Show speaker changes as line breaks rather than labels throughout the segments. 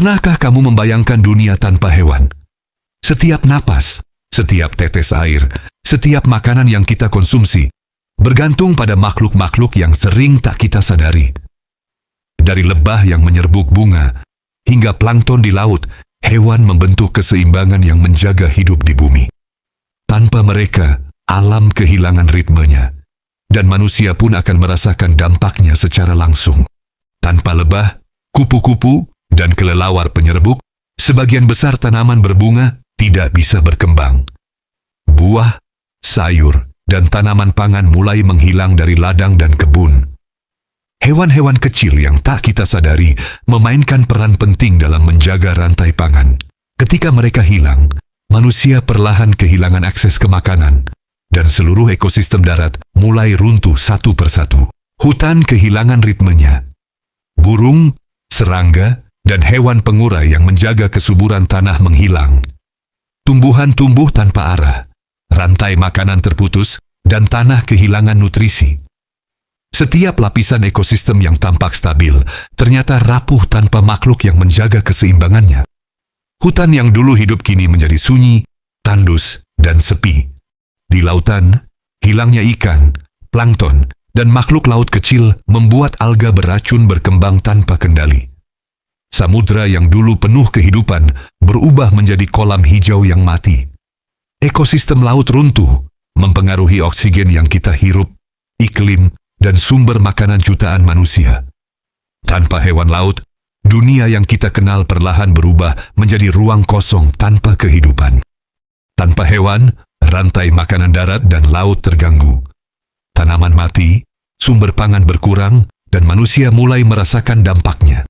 Pernahkah kamu membayangkan dunia tanpa hewan? Setiap napas, setiap tetes air, setiap makanan yang kita konsumsi bergantung pada makhluk-makhluk yang sering tak kita sadari. Dari lebah yang menyerbuk bunga hingga plankton di laut, hewan membentuk keseimbangan yang menjaga hidup di bumi. Tanpa mereka, alam kehilangan ritmenya, dan manusia pun akan merasakan dampaknya secara langsung. Tanpa lebah, kupu-kupu, dan kelelawar penyerbuk, sebagian besar tanaman berbunga tidak bisa berkembang. Buah, sayur, dan tanaman pangan mulai menghilang dari ladang dan kebun. Hewan-hewan kecil yang tak kita sadari memainkan peran penting dalam menjaga rantai pangan. Ketika mereka hilang, manusia perlahan kehilangan akses ke makanan, dan seluruh ekosistem darat mulai runtuh satu persatu. Hutan kehilangan ritmenya. Burung, serangga, dan hewan pengurai yang menjaga kesuburan tanah menghilang. Tumbuhan tumbuh tanpa arah, rantai makanan terputus, dan tanah kehilangan nutrisi. Setiap lapisan ekosistem yang tampak stabil ternyata rapuh tanpa makhluk yang menjaga keseimbangannya. Hutan yang dulu hidup kini menjadi sunyi, tandus, dan sepi. Di lautan, hilangnya ikan, plankton, dan makhluk laut kecil membuat alga beracun berkembang tanpa kendali. Samudra yang dulu penuh kehidupan berubah menjadi kolam hijau yang mati. Ekosistem laut runtuh, mempengaruhi oksigen yang kita hirup, iklim, dan sumber makanan jutaan manusia. Tanpa hewan laut, dunia yang kita kenal perlahan berubah menjadi ruang kosong tanpa kehidupan. Tanpa hewan, rantai makanan darat dan laut terganggu. Tanaman mati, sumber pangan berkurang, dan manusia mulai merasakan dampaknya.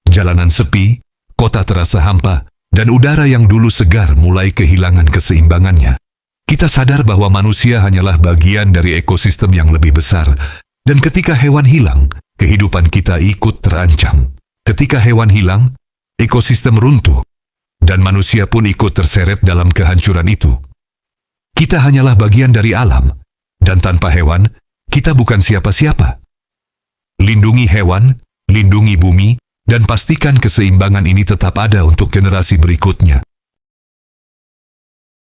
Jalanan sepi, kota terasa hampa, dan udara yang dulu segar mulai kehilangan keseimbangannya. Kita sadar bahwa manusia hanyalah bagian dari ekosistem yang lebih besar, dan ketika hewan hilang, kehidupan kita ikut terancam. Ketika hewan hilang, ekosistem runtuh, dan manusia pun ikut terseret dalam kehancuran itu. Kita hanyalah bagian dari alam, dan tanpa hewan, kita bukan siapa-siapa. Lindungi hewan, lindungi bumi, dan pastikan keseimbangan ini tetap ada untuk generasi berikutnya.